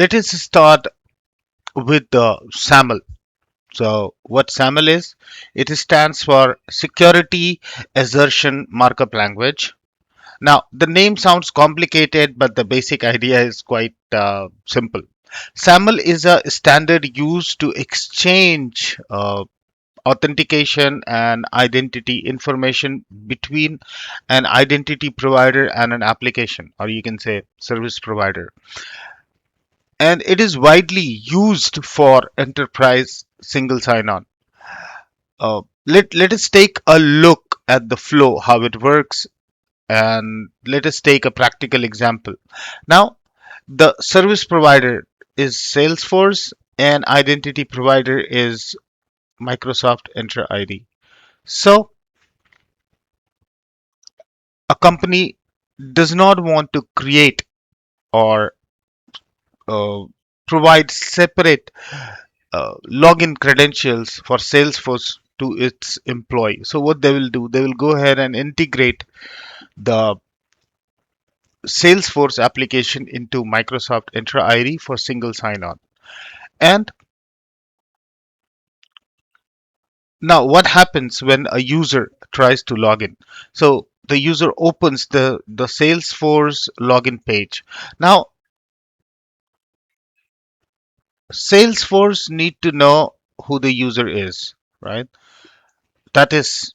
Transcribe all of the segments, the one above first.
Let us start with the SAML. So what SAML is? It stands for Security Assertion Markup Language. Now, the name sounds complicated, but the basic idea is quite simple. SAML is a standard used to exchange authentication and identity information between an identity provider and an application, or you can say service provider. And it is widely used for enterprise single sign-on. Let us take a look at the flow, how it works, and let us take a practical example. Now, the service provider is Salesforce and identity provider is Microsoft Entra ID. So, a company does not want to create or uh, provide separate login credentials for Salesforce to its employee. So what they will do, they will go ahead and integrate the Salesforce application into Microsoft Entra ID for single sign-on. And now what happens when a user tries to log in? So the user opens the Salesforce login page. Now Salesforce need to know who the user is, right? That is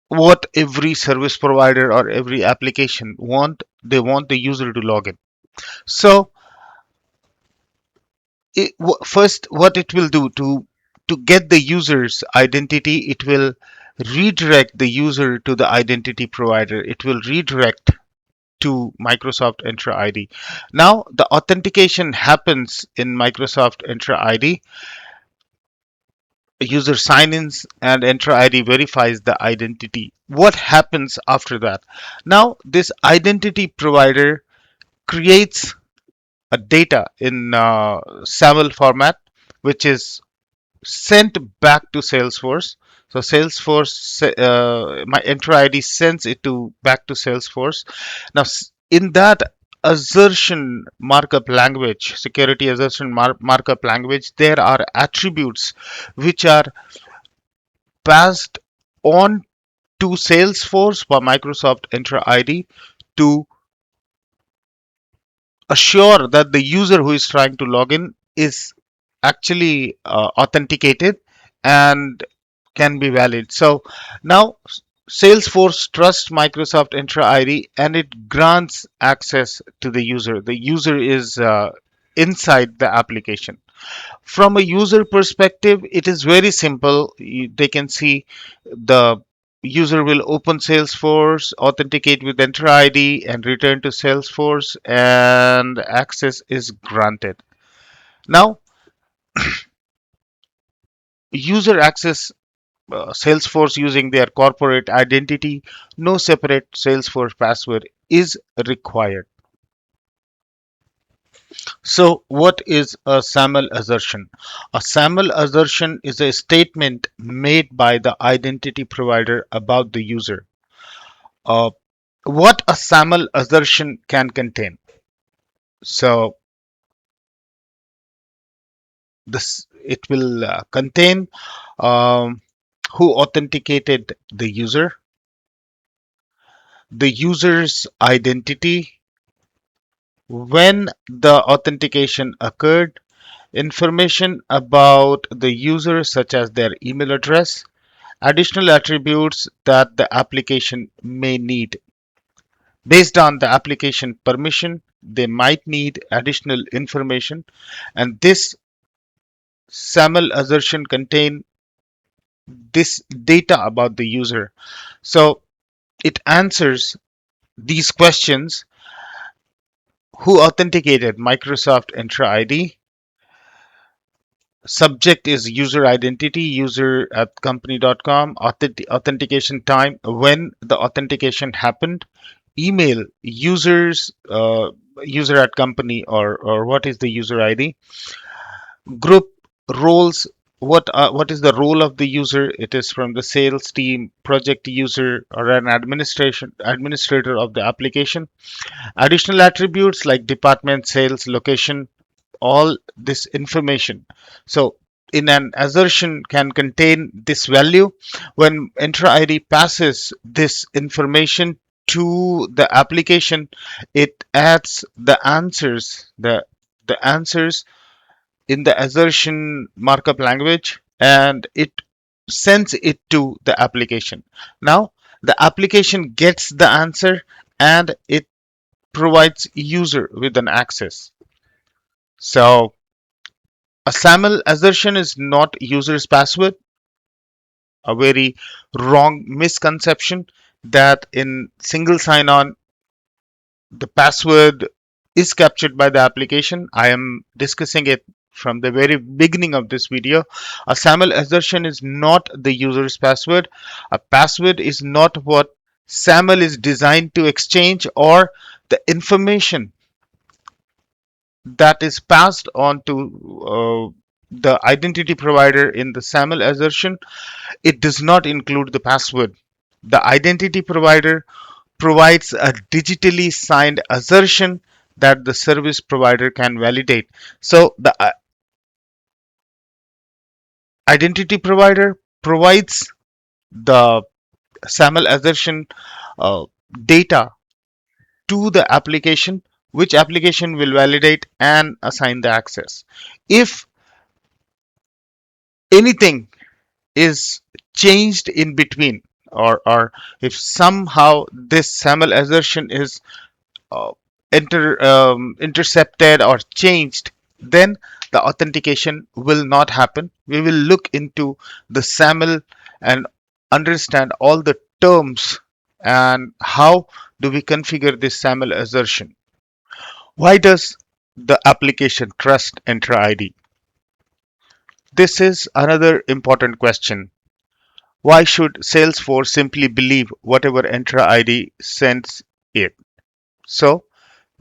what every service provider or every application want. They want the user to log in. So first what it will do to get the user's identity, it will redirect the user to the identity provider. It will redirect to Microsoft Entra ID. Now the authentication happens in Microsoft Entra ID. User sign-ins and Entra ID verifies the identity. What happens after that? Now this identity provider creates a data in SAML format, which is sent back to Salesforce. So Salesforce, my Entra ID sends it to back to Salesforce. Now in that assertion markup language, security assertion markup language, there are attributes which are passed on to Salesforce by Microsoft Entra ID to assure that the user who is trying to log in is actually authenticated and can be valid. So now Salesforce trusts Microsoft Entra ID and it grants access to the user. The user is inside the application. From a user perspective, it is very simple. They can see the user will open Salesforce, authenticate with Entra ID, and return to Salesforce, and access is granted. Now, user access Salesforce using their corporate identity, no separate Salesforce password is required. So, what is a SAML assertion? A SAML assertion is a statement made by the identity provider about the user. Uh, what a SAML assertion can contain. So, this it will contain who authenticated the user's identity, when the authentication occurred, information about the user such as their email address, additional attributes that the application may need. Based on the application permission, they might need additional information, and this SAML assertion contain this data about the user. So it answers these questions: who authenticated Microsoft Entra ID, subject is user identity, user at company.com, authentication time, when the authentication happened, email users, user at company, or what is the user ID, group roles, what is the role of the user, it is from the sales team, project user, or an administrator of the application, additional attributes like department, sales, location, all this information. So in an assertion can contain this value. When Entra ID passes this information to the application, it adds the answers in the assertion markup language, and it sends it to the application. Now the application gets the answer and it provides user with an access. So a SAML assertion is not user's password, a very wrong misconception that in single sign-on the password is captured by the application. I am discussing it from the very beginning of this video. A SAML assertion is not the user's password. A password is not what SAML is designed to exchange, or the information that is passed on to the identity provider in the SAML assertion. It does not include the password. The identity provider provides a digitally signed assertion that the service provider can validate. So the identity provider provides the SAML assertion uh, data to the application, which application will validate and assign the access. If anything is changed in between, or if somehow this SAML assertion is uh, intercepted or changed, then the authentication will not happen. We will look into the SAML and understand all the terms and how do we configure this SAML assertion. Why does the application trust Entra ID? This is another important question. Why should Salesforce simply believe whatever Entra ID sends it? So,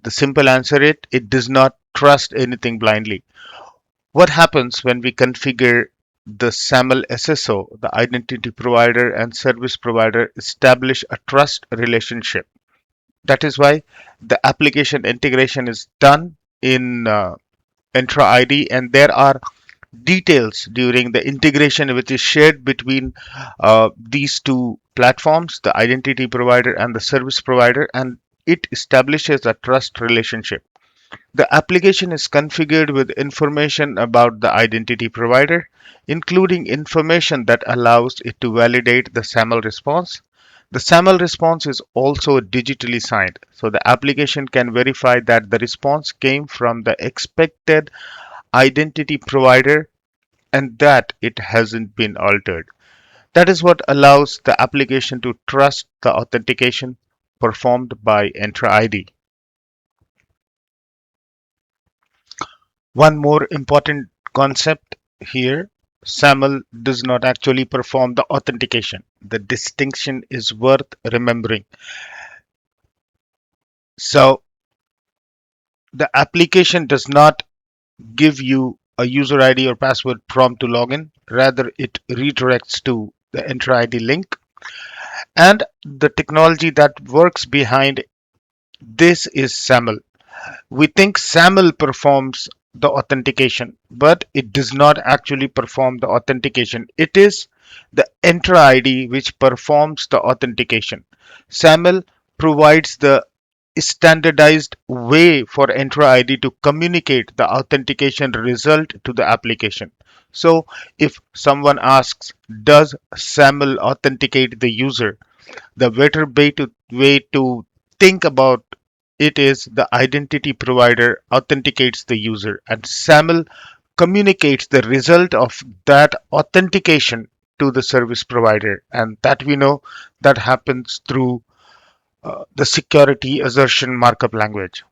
the simple answer is it does not trust anything blindly. What happens when we configure the SAML SSO, the identity provider and service provider establish a trust relationship? That is why the application integration is done in Entra ID, and there are details during the integration which is shared between these two platforms, the identity provider and the service provider, and it establishes a trust relationship. The application is configured with information about the identity provider, including information that allows it to validate the SAML response. The SAML response is also digitally signed, so the application can verify that the response came from the expected identity provider and that it hasn't been altered. That is what allows the application to trust the authentication performed by Entra ID. One more important concept here: SAML does not actually perform the authentication. The distinction is worth remembering. So, the application does not give you a user ID or password prompt to log in. Rather, it redirects to the Entra ID link. And the technology that works behind this is SAML. We think SAML performs the authentication, but it does not actually perform the authentication. It is the Entra ID which performs the authentication. SAML provides the standardized way for Entra ID to communicate the authentication result to the application. So if someone asks, does SAML authenticate the user? The better way to think about it is the identity provider authenticates the user and SAML communicates the result of that authentication to the service provider, and that we know that happens through the security assertion markup language.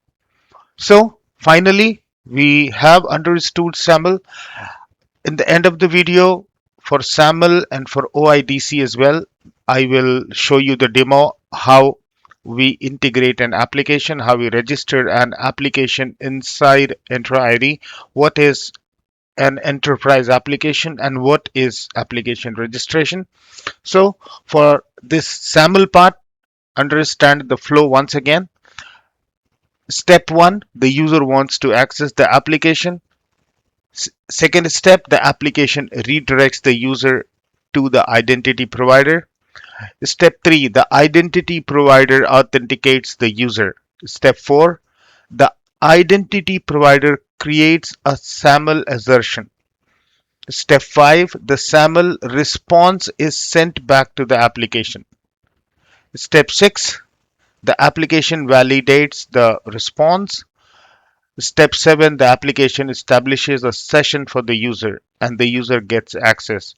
So finally, we have understood SAML. In the end of the video, for SAML and for OIDC as well, I will show you the demo how we integrate an application, how we register an application inside Entra ID, what is an enterprise application, and what is application registration. So for this SAML part, understand the flow once again. Step 1, the user wants to access the application. Second step, the application redirects the user to the identity provider. Step 3, the identity provider authenticates the user. Step 4, the identity provider creates a SAML assertion. Step 5, the SAML response is sent back to the application. Step 6, the application validates the response. Step 7, the application establishes a session for the user and the user gets access.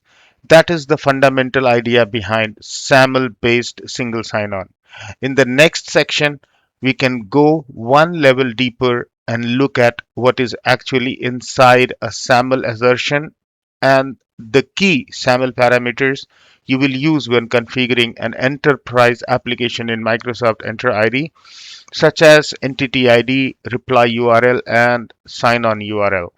That is the fundamental idea behind SAML-based single sign-on. In the next section, we can go one level deeper and look at what is actually inside a SAML assertion and the key SAML parameters you will use when configuring an enterprise application in Microsoft Entra ID, such as entity ID, reply URL, and sign on URL.